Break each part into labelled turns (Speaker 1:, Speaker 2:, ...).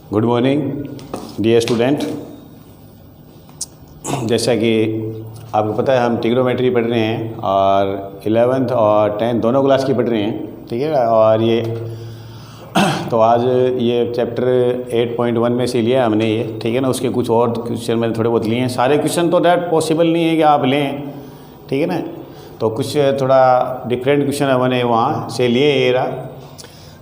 Speaker 1: Good morning dear student. जैसा कि आपको पता है हम ट्रिग्नोमेट्री पढ़ रहे हैं और 11th और 10th दोनों क्लास की पढ़ रहे हैं, ठीक है। और ये तो आज ये चैप्टर 8.1 में से लिया हमने ये, ठीक है ना। उसके कुछ और क्वेश्चन मैंने थोड़े बहुत लिए हैं। सारे क्वेश्चन तो दैट पॉसिबल नहीं है कि आप लें, ठीक है ना। तो कुछ थोड़ा डिफरेंट क्वेश्चन हमने वहाँ से लिए ये रहा।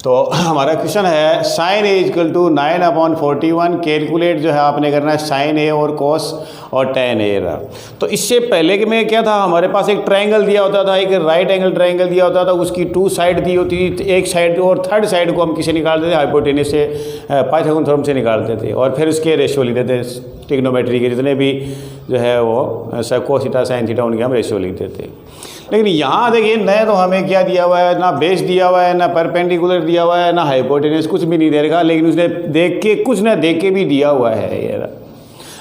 Speaker 1: तो हमारा क्वेश्चन है sine A equal to 9/41 calculate जो है आपने करना है साइन ए और कॉस और टेन ए रहा। तो इससे पहले कि मैं क्या था, हमारे पास एक ट्रायंगल दिया होता था, एक राइट एंगल ट्रायंगल दिया होता था, उसकी 2 साइड दी होती थी। एक साइड और थर्ड साइड को हम किसे निकालते थे, हाइपोटेनस से, पाइथागोरस थ्योरम से निकालते थे और फिर उसके रेशियो लिखते थे। ट्रिग्नोमेट्री के जितने भी जो है वो कोस थीटा साइन थीटा उनके हम रेशियो लिखते थे। लेकिन यहाँ देखिए न तो हमें क्या दिया हुआ है, ना बेस दिया हुआ है, ना परपेंडिकुलर दिया हुआ है, ना हाइपोटेनस, कुछ भी नहीं दे रखा। लेकिन उसने देख के कुछ ना देख के भी दिया हुआ है ये।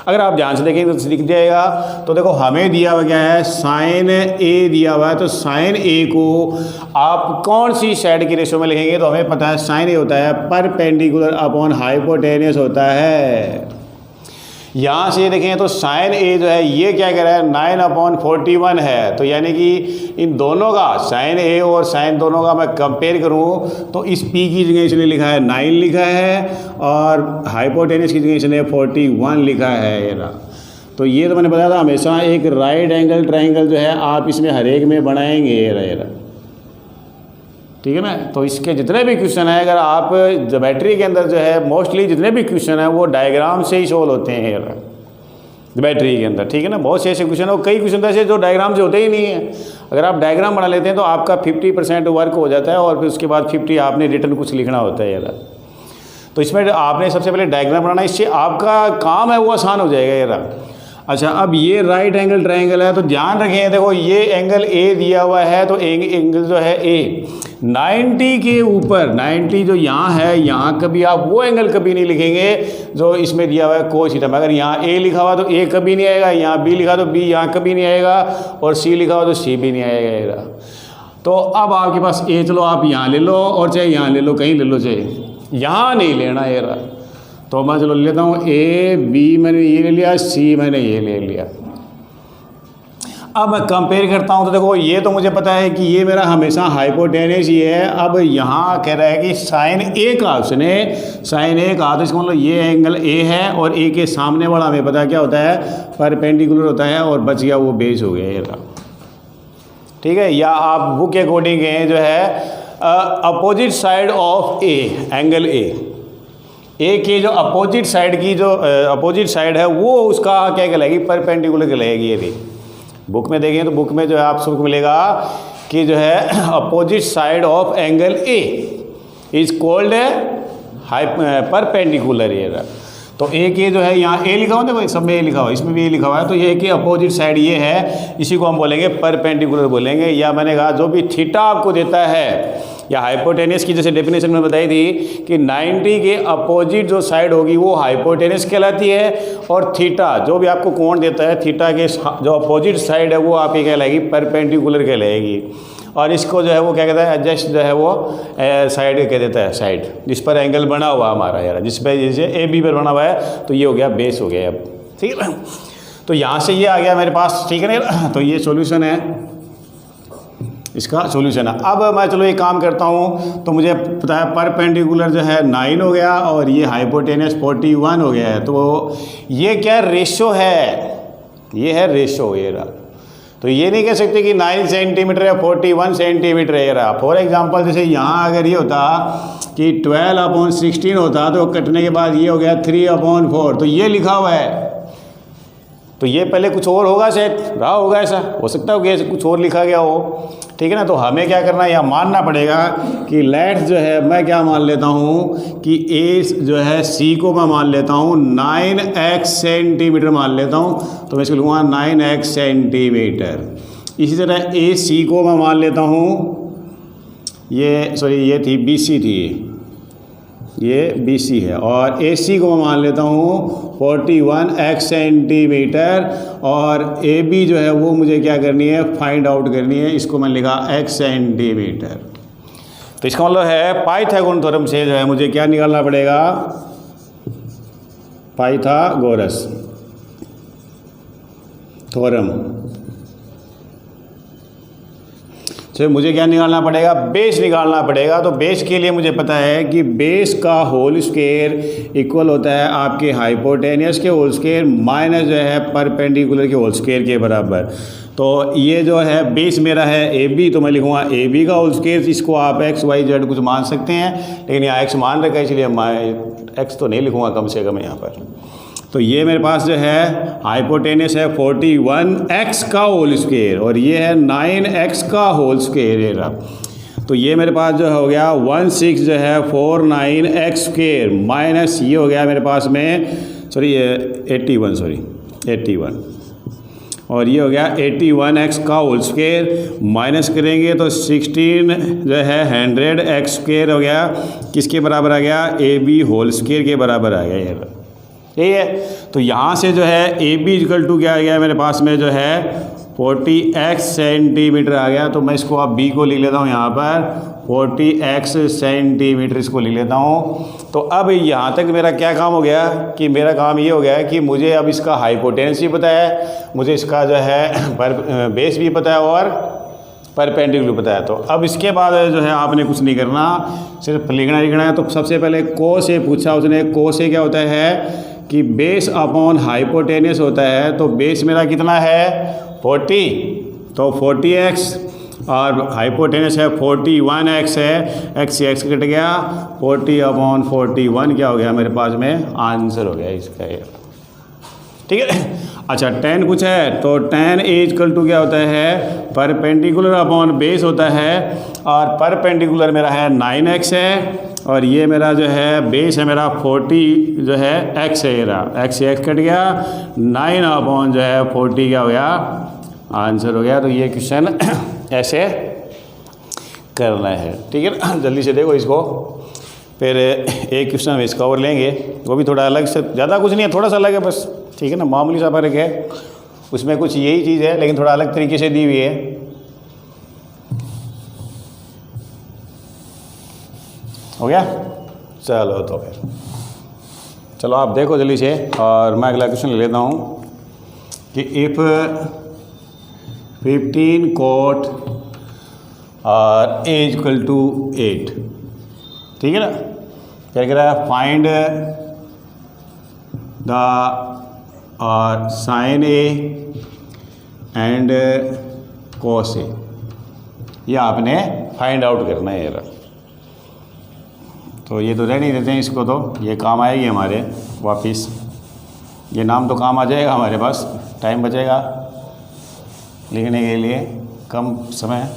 Speaker 1: अगर आप ध्यान से देखेंगे तो दिख जाएगा। तो देखो हमें दिया हुआ क्या है, साइन ए दिया हुआ है। तो साइन ए को आप कौन सी साइड की रेशियो में लिखेंगे, तो हमें पता है साइन ए होता है परपेंडिकुलर अपॉन हाइपोटेनस होता है। यहाँ से देखें तो साइन ए जो है ये क्या कह रहा है, 9/41 है। तो यानी कि इन दोनों का, साइन ए और साइन दोनों का मैं कंपेयर करूँ तो इस पी की जगह इसने लिखा है 9 लिखा है और हाइपोटेनस की जगह इसने 41 लिखा है ये रहा। तो ये तो मैंने बताया था हमेशा एक राइट एंगल ट्रायंगल जो है आप इसमें हर एक में बनाएंगे ये रहा, ठीक है ना। तो इसके जितने भी क्वेश्चन है, अगर आप ज्योमेट्री के अंदर जो है मोस्टली जितने भी क्वेश्चन है वो डायग्राम से ही सोल्व होते हैं ज्योमेट्री के अंदर, ठीक है ना। बहुत से ऐसे क्वेश्चन है, कई क्वेश्चन ऐसे जो डायग्राम से होते ही नहीं है। अगर आप डायग्राम बना लेते हैं तो आपका 50% वर्क हो जाता है और फिर उसके बाद 50 आपने रिटर्न कुछ लिखना होता है यार। तो इसमें आपने सबसे पहले डायग्राम बनाना, इससे आपका काम है वो आसान हो जाएगा यार। अच्छा, अब ये राइट एंगल ट्रायंगल है तो ध्यान रखें, देखो ये एंगल ए दिया हुआ है तो एंगल जो है ए 90 के ऊपर, 90 जो यहाँ है, यहाँ कभी आप वो एंगल कभी नहीं लिखेंगे जो इसमें दिया हुआ है कोस थीटा। अगर यहाँ ए लिखा हुआ तो ए कभी नहीं आएगा, यहाँ बी लिखा तो बी यहाँ कभी नहीं आएगा और सी लिखा हुआ तो सी भी नहीं आएगा। तो अब आपके पास ए, चलो आप यहाँ ले लो और चाहे यहाँ ले लो, कहीं ले लो, चाहे यहाँ नहीं लेना ये रहा। तो मैं चलो लेता हूँ ए, बी मैंने ये ले लिया, सी मैंने ये ले लिया। अब मैं कंपेयर करता हूँ तो देखो ये तो मुझे पता है कि ये मेरा हमेशा हाइपोटेनस ही है। अब यहाँ कह रहा है कि साइन ए का, उसने साइन ए का, तो इसका मतलब ये एंगल ए है और ए के सामने वाला हमें पता क्या होता है, परपेंडिकुलर होता है और बच गया वो बेस हो गया ये, ठीक है। या आप बुक के अकॉर्डिंग जो है opposite side of A, angle A के जो अपोजिट साइड की जो अपोजिट साइड है वो उसका क्या कहलाएगी, परपेंडिकुलर कहलाएगी। ये भी बुक में देखें तो बुक में जो है आप सबको मिलेगा कि जो है opposite side of angle A is called perpendicular ये। तो ए के जो है यहाँ ए लिखा हुआ है, सब में ए लिखा हुआ है, इसमें भी ए लिखा हुआ है। तो ये कि अपोजिट साइड ये है, इसी को हम बोलेंगे परपेंडिकुलर बोलेंगे। या मैंने कहा जो भी थीटा आपको देता है, या हाइपोटेनस की जैसे डेफिनेशन में बताई थी कि 90 के अपोजिट जो साइड होगी वो हाइपोटेनस कहलाती है और थीटा जो भी आपको कोण देता है, थीटा के जो अपोजिट साइड है वो आपकी कहलाएगी परपेंडिकुलर कहलाएगी। और इसको जो है वो क्या कहता है, एडजस्ट जो है वो साइड कह देता है, साइड जिस पर एंगल बना हुआ हमारा यार, जिस पर जैसे ए बी पर बना हुआ है तो ये हो गया बेस हो गया अब, ठीक है। तो यहाँ से ये आ गया मेरे पास, ठीक है ना। तो ये सॉल्यूशन है, इसका सॉल्यूशन है। अब मैं चलो ये काम करता हूँ तो मुझे पता है परपेंडिकुलर जो है 9 हो गया और ये हाइपोटेनस 41 हो गया है। तो ये क्या रेशो है, ये है रेशो ये रहा। तो ये नहीं कह सकते कि 9 सेंटीमीटर है 41 सेंटीमीटर है रहा। फॉर एग्जांपल जैसे यहाँ अगर ये होता कि 12/16 होता तो कटने के बाद ये हो गया 3/4, तो ये लिखा हुआ है। तो ये पहले कुछ और होगा, शायद रहा होगा, ऐसा हो सकता हो कि ऐसे कुछ और लिखा गया हो, ठीक है ना। तो हमें क्या करना है, यहाँ मानना पड़ेगा कि लेट्स जो है मैं क्या मान लेता हूँ कि ए जो है सी को मैं मान लेता हूँ 9x सेंटीमीटर मान लेता हूँ। तो मैं इसको लूँगा 9x सेंटीमीटर। इसी तरह ए सी को मैं मान लेता हूँ, ये सॉरी ये थी बी सी थी, ये बी सी है, और ए सी को मैं मान लेता हूँ 41x सेंटीमीटर और ए बी जो है वो मुझे क्या करनी है, फाइंड आउट करनी है। इसको मैंने लिखा x सेंटीमीटर। तो इसका मतलब है पाइथागोरस थ्योरम से जो है मुझे क्या निकालना पड़ेगा, पाइथागोरस थ्योरम। तो मुझे क्या निकालना पड़ेगा? बेस निकालना पड़ेगा। तो बेस के लिए मुझे पता है कि बेस का होल स्क्वायर इक्वल होता है आपके हाइपोटेनियस के होल स्क्वायर माइनस जो है परपेंडिकुलर के होल स्क्वायर के बराबर। तो ये जो है बेस मेरा है ए बी, तो मैं लिखूँगा ए बी का होल स्क्वायर। इसको आप एक्स वाई जेड कुछ मान सकते हैं, लेकिन यहाँ एक्स मान रखा है इसलिए मैं एक्स तो नहीं लिखूँगा कम से कम यहाँ पर। तो ये मेरे पास जो है हाइपोटेनियस है 41x का होल स्क्वायर और ये है 9x का होल स्क्वायर ये रहा। तो ये मेरे पास जो हो गया 16 जो है 49x स्क्वायर माइनस ये हो गया मेरे पास में 81 और ये हो गया 81x का होल स्क्वायर माइनस करेंगे तो 16 जो है 100x स्क्वायर हो गया। किसके बराबर आ गया? ए बी होल स्क्वायर के बराबर आ गया ये। यही है। तो यहाँ से जो है ए बी इक्वल टू क्या आ गया मेरे पास में जो है 40x सेंटीमीटर आ गया। तो मैं इसको अब बी को लिख लेता हूँ यहाँ पर 40x सेंटीमीटर इसको लिख लेता हूँ। तो अब यहाँ तक मेरा क्या काम हो गया कि मेरा काम ये हो गया कि मुझे अब इसका हाइपोटेनस भी पता है, मुझे इसका जो है बेस भी पता है और परपेंडिकुलर पता है। तो अब इसके बाद जो है आपने कुछ नहीं करना, सिर्फ लिखना है। तो सबसे पहले को से पूछा उसने। को से क्या होता है कि बेस अपॉन हाइपोटेनियस होता है। तो बेस मेरा कितना है 40, तो 40x और हाइपोटेनियस है 41x है। x से x कट गया 40/41 क्या हो गया मेरे पास में? आंसर हो गया इसका ये। ठीक है। अच्छा tan कुछ है तो tan इक्वल टू क्या होता है? परपेंडिकुलर अपॉन बेस होता है और परपेंडिकुलर मेरा है 9x है और ये मेरा जो है बेस है मेरा 40 जो है x है। ये रहा x से x कट गया 9 जो है 40 क्या हो गया? आंसर हो गया। तो ये क्वेश्चन ऐसे करना है। ठीक है ना? जल्दी से देखो इसको। फिर एक क्वेश्चन हम इसका और लेंगे, वो भी थोड़ा अलग से, ज़्यादा कुछ नहीं है, थोड़ा सा अलग है बस। ठीक है ना? मामूली सा फर्क है, उसमें कुछ यही चीज़ है लेकिन थोड़ा अलग तरीके से दी हुई है। हो गया? चलो तो फिर चलो आप देखो जल्दी से और मैं अगला क्वेश्चन ले लेता हूँ कि इफ़ 15 cot और a इक्वल टू 8। ठीक है ना? क्या कह रहा है? Find the sine A and cos A. ये आपने फाइंड आउट करना है यार। तो ये तो रहने देते हैं इसको, तो ये काम आएगी हमारे वापिस। ये नाम तो काम आ जाएगा हमारे पास, टाइम बचेगा लिखने के लिए, कम समय।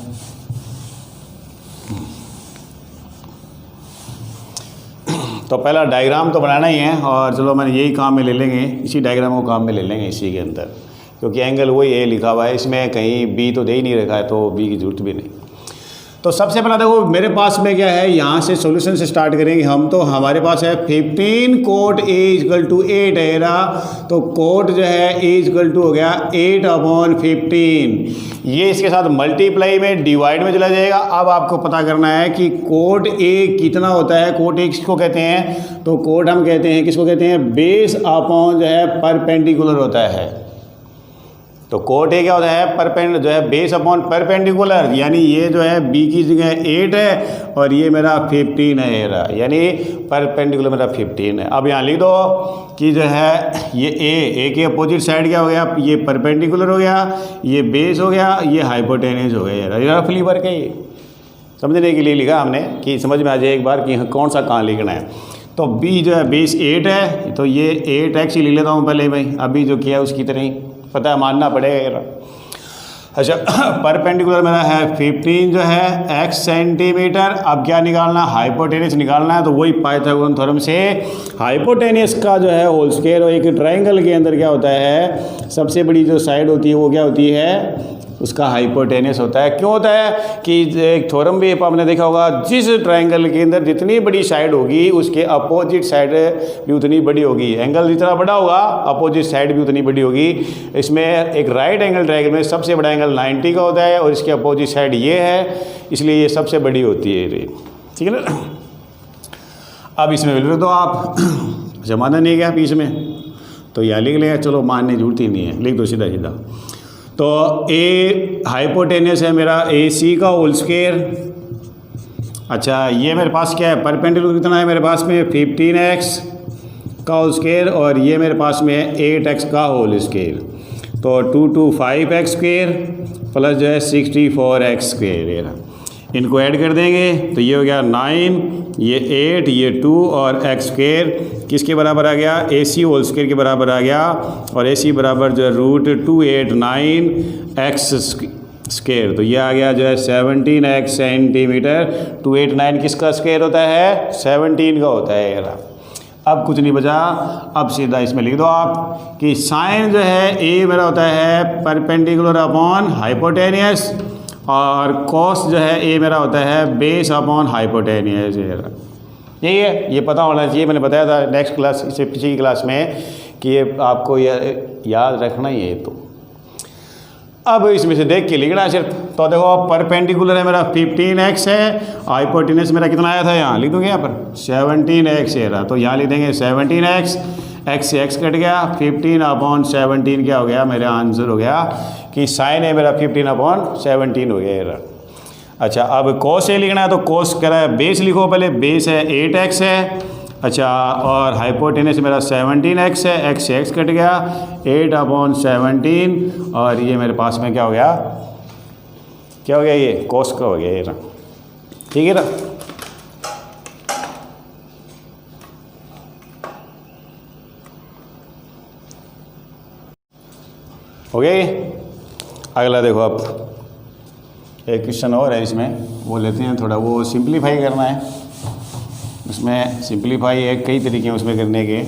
Speaker 1: तो पहला डायग्राम तो बनाना ही है और चलो मैंने यही काम में ले लेंगे, इसी डायग्राम को काम में ले लेंगे इसी के अंदर, क्योंकि एंगल वही ए लिखा हुआ है, इसमें कहीं बी तो दे ही नहीं रखा है तो बी की जरूरत भी नहीं। तो सबसे पहला देखो मेरे पास में क्या है, यहाँ से सॉल्यूशन से स्टार्ट करेंगे हम। तो हमारे पास है 15 cot a इक्वल टू 8 है रहा। तो cot जो है a इक्वल टू हो गया 8/15। ये इसके साथ मल्टीप्लाई में डिवाइड में चला जाएगा। अब आपको पता करना है कि cot a कितना होता है। cot a किसको कहते हैं? तो cot हम कहते हैं, किसको कहते हैं? बेस अपॉन जो है परपेंडिकुलर होता है। तो कोट ए क्या होता है? जो है बेस अपॉन परपेंडिकुलर, यानी ये जो है बी की जगह 8 है और ये मेरा 15 है ये रहा, यानी परपेंडिकुलर मेरा 15 है। अब यहाँ लिख दो कि जो है ये ए के अपोजिट साइड क्या हो गया? ये परपेंडिकुलर हो गया, ये बेस हो गया, ये हाइपोटेनस हो गया। ये रफली वर्क है, ये समझने के लिए लिखा हमने कि समझ में आ जाए एक बार कि कौन सा कहाँ लिखना है। तो बी जो है बेस 8 है, तो ये 8x ही लिख लेता हूँ पहले भाई, अभी जो किया उसकी तरह ही पता है, मानना पड़ेगा। अच्छा परपेंडिकुलर मेरा है 15 जो है x सेंटीमीटर। अब क्या निकालना? हाइपोटेनस निकालना है। तो वही पाइथागोरस थ्योरम से हाइपोटेनस का जो है होल स्क्वायर, और एक ट्रायंगल के अंदर क्या होता है? सबसे बड़ी जो साइड होती है वो क्या होती है? उसका हाइपोटेनस होता है। क्यों होता है कि एक थ्योरम भी आपने देखा होगा, जिस ट्रायंगल के अंदर जितनी बड़ी साइड होगी उसके अपोजिट साइड भी उतनी बड़ी होगी। एंगल जितना बड़ा होगा अपोजिट साइड भी उतनी बड़ी होगी। इसमें एक राइट एंगल ट्रायंगल में सबसे बड़ा एंगल 90 का होता है और इसके अपोजिट साइड ये है, इसलिए ये सबसे बड़ी होती है। ठीक है ना? अब इसमें लिख दो आप अच्छा माना नहीं गया बीच में, तो यहाँ लिख लेगा, चलो मानने जरूरत ही नहीं है, लिख दो सीधा सीधा। तो ए हाइपोटेनियस है मेरा ए सी का होल स्क्वायर। अच्छा ये मेरे पास क्या है, परपेंडिकुलर कितना है मेरे पास में 15x का होल स्क्वायर, और ये मेरे पास में 8x का होल स्क्वायर। तो 2 to 5x स्क्वायर प्लस जो है 64x स्क्वायर, ये रहा। इनको ऐड कर देंगे तो ये हो गया 9, ये 8, ये 2 और x स्क्वायर किसके बराबर आ गया, ए सी होल स्क्वायर के बराबर आ गया। और ए सी बराबर जो है √289x स्क्वायर, तो ये आ गया जो है 17x सेंटीमीटर। 289 किसका स्क्वायर होता है, 17 का होता है, ये रहा। अब कुछ नहीं बचा, अब सीधा इसमें लिख दो आप कि साइन जो है ए मेरा होता है परपेंडिकुलर अपॉन हाइपोटेनियस, और कॉस जो है ए मेरा होता है बेस अपॉन हाइपोटेनियस। यही है, ये पता होना चाहिए। मैंने बताया था नेक्स्ट क्लास, इससे पिछली क्लास में, कि ये आपको याद रखना ही है। तो अब इसमें से देख के लिखना है सिर्फ। तो देखो परपेंडिकुलर है मेरा 15x है, हाइपोटेनियस मेरा कितना आया था, यहाँ लिख दूँगे यहाँ पर 17x है रहा। तो यहाँ लिख देंगे 17x, x से x कट गया, 15/17 क्या हो गया, मेरा आंसर हो गया कि साइन है मेरा 15/17 हो गया ये रहा। अच्छा अब कोस ए लिखना है, तो कोस कह रहा है बेस लिखो, पहले बेस है 8x है। अच्छा और हाइपोटेनस मेरा 17x है, x से x कट गया, 8/17, और ये मेरे पास में क्या हो गया, क्या हो गया, ये कोस का हो गया ये रहा। ठीक है ना। हो गया ये। अगला देखो, अब एक क्वेश्चन और है इसमें, वो लेते हैं थोड़ा, वो सिंप्लीफाई करना है। उसमें सिंप्लीफाई है, कई तरीके हैं उसमें करने के,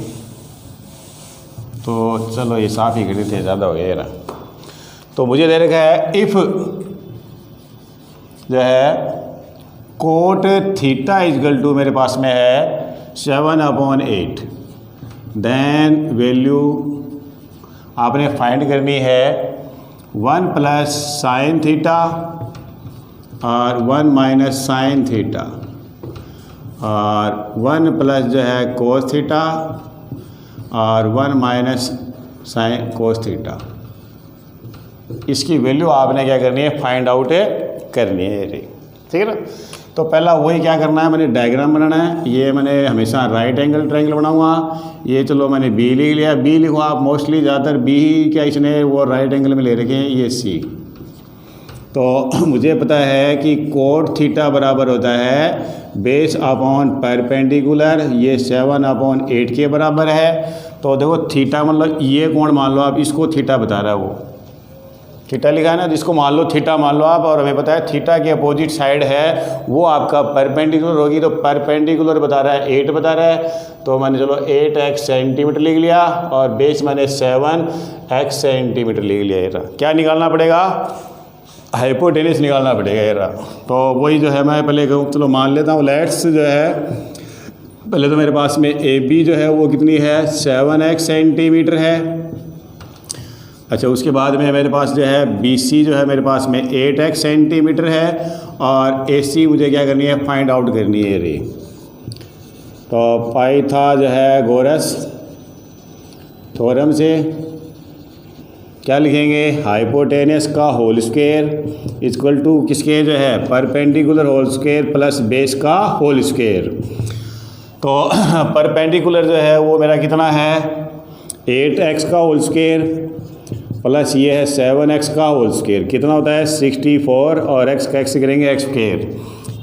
Speaker 1: तो चलो ये साफ़ ही कर देते हैं, ज़्यादा हो गया ना। तो मुझे दे रखा है इफ़ जो है कोट थीटा इजकल टू मेरे पास में है 7/8, देन वैल्यू आपने फाइंड करनी है 1 + sin थीटा और 1 - sin थीटा, और 1 प्लस जो है कोस थीटा और 1 - sin कोस थीटा। इसकी वैल्यू आपने क्या करनी है, फाइंड आउट करनी है। ठीक है ना। तो पहला वही क्या करना है, मैंने डायग्राम बनाना है। ये मैंने हमेशा राइट एंगल ट्रायंगल बनाऊंगा। ये चलो मैंने बी लिख लिया, बी लिखो आप, मोस्टली ज़्यादातर बी क्या इसने वो राइट एंगल में ले रखे हैं, ये सी। तो मुझे पता है कि कोट थीटा बराबर होता है बेस अपॉन परपेंडिकुलर, ये 7/8 के बराबर है। तो देखो थीटा मतलब ये कोण मान लो आप, इसको थीटा बता रहा है, वो थीटा लिखा है ना, जिसको मान लो थीटा मान लो आप, और हमें पता है थीटा की अपोजिट साइड है वो आपका परपेंडिकुलर होगी। तो परपेंडिकुलर बता रहा है 8 बता रहा है, तो मैंने चलो 8x सेंटीमीटर लिख लिया, और बेस मैंने 7x सेंटीमीटर लिख लिया। ये रहा। क्या निकालना पड़ेगा, हाइपोटेनिस निकालना पड़ेगा ये रहा। तो वही जो है मैं पहले कहूँ, चलो मान लेता हूँ, लेट्स जो है पहले तो मेरे पास में ए बी जो है वो कितनी है, 7x सेंटीमीटर है। अच्छा उसके बाद में मेरे पास जो है बी सी जो है मेरे पास में 8x सेंटीमीटर है, और ए सी मुझे क्या करनी है, फाइंड आउट करनी है रे। तो पाइथागोरस थ्योरम से क्या लिखेंगे, हाइपोटेनस का होल स्क्वायर इक्वल टू किसके जो है, perpendicular whole square plus base का होल स्क्वायर। तो परपेंडिकुलर जो है वो मेरा कितना है, 8x का होल स्क्वायर प्लस ये है 7x का होल स्क्वायर, कितना होता है 64, और x का x करेंगे x स्क्वायर,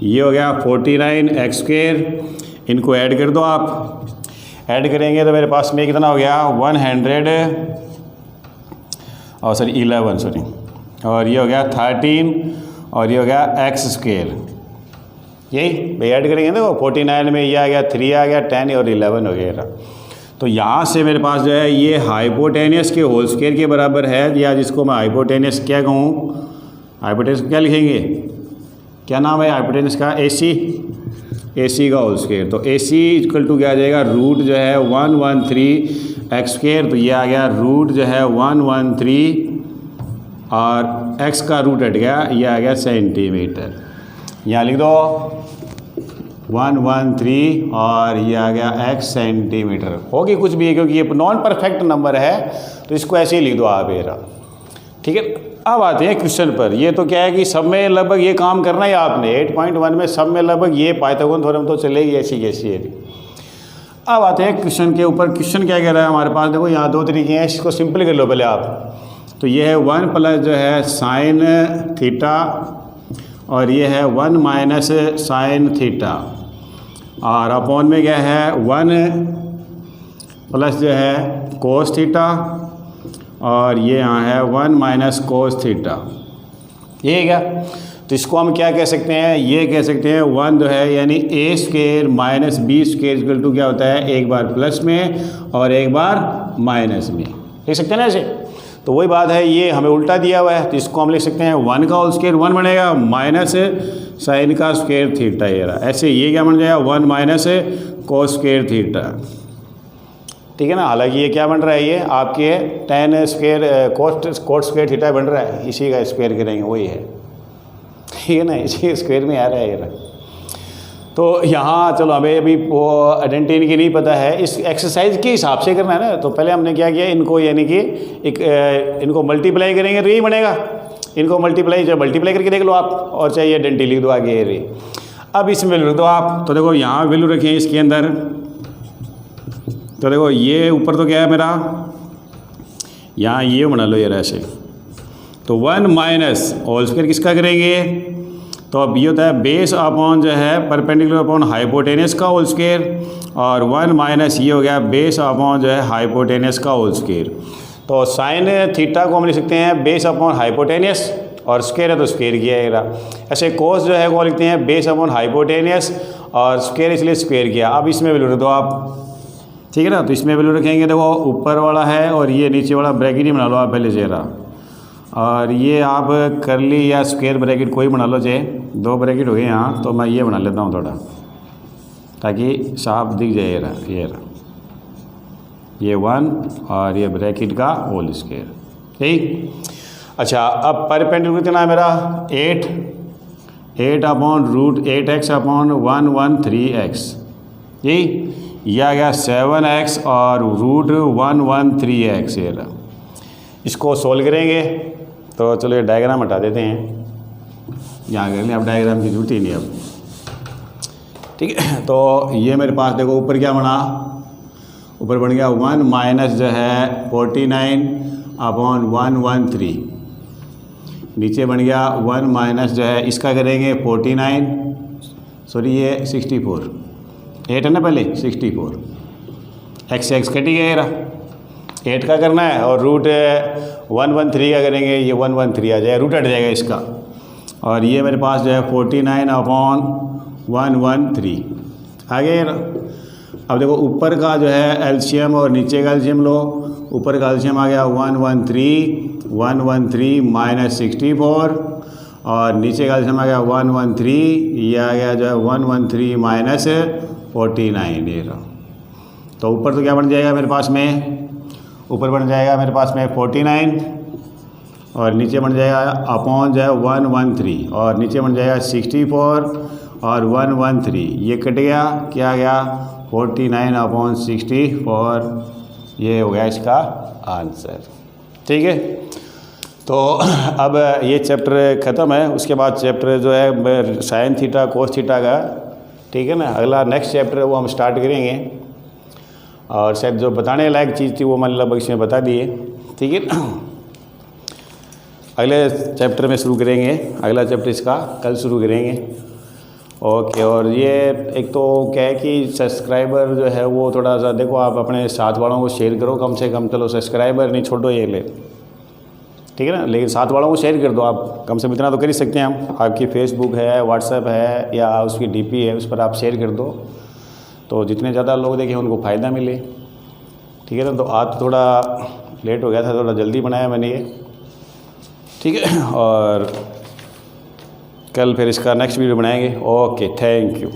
Speaker 1: ये हो गया 49x स्क्वायर। इनको ऐड कर दो आप, ऐड करेंगे तो मेरे पास में कितना हो गया 11 और ये हो गया 13, और ये हो गया x स्क्वायर। यही भाई ऐड करेंगे ना, 49 में ये आ गया 3 आ गया 10 और 11 हो गया। तो यहाँ से मेरे पास जो है ये हाइपोटेनियस के होल स्क्वायर के बराबर है, या जिसको मैं हाइपोटेनियस क्या कहूँ, हाइपोटेनियस क्या लिखेंगे, क्या नाम है हाइपोटेनियस का, ए सी का होल स्क्वायर। तो ए सी इक्वल टू क्या आ जाएगा, रूट जो है 113x स्क्वायर, तो ये आ गया रूट जो है 113, और x का रूट हट गया, ये आ गया सेंटीमीटर। यहाँ लिख दो 113 और ये आ गया x सेंटीमीटर। होगी कुछ भी है क्योंकि ये नॉन परफेक्ट नंबर है तो इसको ऐसे ही लिख दो आप ये, ठीक है। अब आते हैं क्वेश्चन पर। ये तो क्या है कि सब में लगभग ये काम करना है आपने, 8.1 में सब में लगभग ये पाइथागोरस थ्योरम तो चलेगी ऐसी कैसी है। अब आते हैं क्वेश्चन के ऊपर। क्वेश्चन क्या कह रहा है हमारे पास, देखो यहाँ दो तरीके हैं, इसको सिंपल कर लो पहले आप। तो ये है 1 प्लस जो है साइन थीटा और ये है 1 माइनस साइन थीटा, और अपॉन में क्या है 1 प्लस जो है कोस थीटा और ये यहाँ है 1 माइनस कोस थीटा। ये है क्या? तो इसको हम क्या कह सकते हैं, ये कह सकते हैं 1 जो है यानी A square minus B square equal to क्या होता है, एक बार प्लस में और एक बार माइनस में, लिख सकते हैं ना ऐसे। तो वही बात है, ये हमें उल्टा दिया हुआ है तो इसको हम लिख सकते हैं 1 का होल स्क्वायर 1 बनेगा माइनस साइन का स्क्वायर थीटा, ये रहा। ऐसे ये क्या बन जाएगा 1 माइनस कोस स्क्वायर थीटा, ठीक है ना। हालांकि ये क्या बन रहा है, ये आपके tan square coat square theta बन रहा है, इसी का स्क्वायर करेंगे वही है, ठीक है ना, इसी स्क्वायर में आ रहा है ये रहा। तो यहाँ चलो हमें अभी वो आइडेंटिटी की नहीं पता है, इस एक्सरसाइज के हिसाब से करना है ना। तो पहले हमने क्या किया, इनको यानी कि एक इनको मल्टीप्लाई करेंगे तो यही बनेगा, इनको मल्टीप्लाई करके देख लो आप, और चाहिए आइडेंटिटी लिख दो आगे ये रही। अब इसमें वैल्यू रख दो आप। तो देखो यहाँ वैल्यू रखें इसके अंदर, तो देखो ये ऊपर तो क्या है मेरा, यहाँ ये बना लो ये ऐसे। तो 1 माइनस होल स्क्वायर किसका करेंगे, तो अब ये होता है बेस अपॉन जो है परपेंडिकुलर अपॉन हाइपोटेनस का होल स्क्वायर, और 1 माइनस ये हो गया बेस अपॉन जो है हाइपोटेनस का होल स्क्वायर। तो साइन थीटा को हम लिख सकते हैं बेस अपॉन हाइपोटेनस, और स्क्वायर है तो स्क्वायर किया है। ऐसे कोस जो है वो लिखते हैं बेस अपॉन हाइपोटेनस और स्क्वायर इसलिए स्क्वायर किया। अब इसमें वैल्यू रख दो आप, ठीक है ना। तो इसमें वैल्यू रखेंगे, देखो ऊपर वाला है और ये नीचे वाला ब्रैकेट ही बना लो आप पहले जरा, और ये आप करली या स्क्वायर ब्रैकेट कोई बना लो, जे 2 ब्रैकेट हो गए यहाँ, तो मैं ये बना लेता हूँ थोड़ा ताकि साफ दिख जाए। ये 1 और ये ब्रैकेट का होल स्क्वायर, ठीक। अच्छा, अब परपेंडिकुलर कितना है मेरा 8 upon root 8x upon 113x, ये आ गया 7x और रूट 113x, ये रहा। इसको सोल्व करेंगे तो चलो ये डायग्राम हटा देते हैं, यहाँ कर लें, अब डायग्राम की जरूरत ही नहीं अब, ठीक है। तो ये मेरे पास देखो ऊपर क्या बना, ऊपर बन गया 1 माइनस जो है 49 अपॉन 113, नीचे बन गया 1 माइनस जो है इसका करेंगे 49, सॉरी ये 64, 8 है ना पहले 64, x कट ही गया, 8 का करना है और रूट 113 का करेंगे, ये 113 आ जाएगा, रूट हट जाएगा इसका, और ये मेरे पास जो है 49 अपॉन 113 आ गया। अब देखो ऊपर का जो है एलसीएम और नीचे का एलसीएम लो, ऊपर का एलसीएम आ गया 113 माइनस 64 और नीचे का एलसीएम आ गया 113, ये आ गया जो है 113 माइनस 49, ये रहा। तो ऊपर तो क्या बन जाएगा मेरे पास में, ऊपर बन जाएगा मेरे पास में 49 और नीचे बन जाएगा अपॉन जो है 113 और नीचे बन जाएगा 64 और 113, ये कट गया, क्या आ गया 49 अपॉन 64, ये हो गया इसका आंसर, ठीक है। तो अब ये चैप्टर ख़त्म है, उसके बाद चैप्टर जो है साइन थीटा कोस थीटा का, ठीक है ना, अगला नेक्स्ट चैप्टर है वो हम स्टार्ट करेंगे, और शायद जो बताने लायक चीज़ थी वो मतलब इसमें बता दिए, ठीक है। अगले चैप्टर में शुरू करेंगे, अगला चैप्टर इसका कल शुरू करेंगे, ओके। और ये एक तो क्या है कि सब्सक्राइबर जो है वो थोड़ा सा देखो, आप अपने साथ वालों को शेयर करो कम से कम, चलो सब्सक्राइबर नहीं छोड़ो ये ले, ठीक है ना, लेकिन साथ वालों को शेयर कर दो आप, कम से कम इतना तो कर ही सकते हैं हम। आपकी फेसबुक है, व्हाट्सएप है या उसकी डीपी है, उस पर आप शेयर कर दो, तो जितने ज़्यादा लोग देखें उनको फ़ायदा मिले, ठीक है ना। तो आज थोड़ा लेट हो गया था, थोड़ा जल्दी बनाया मैंने ये, ठीक है। और कल फिर इसका नेक्स्ट वीडियो बनाएंगे, ओके, थैंक यू।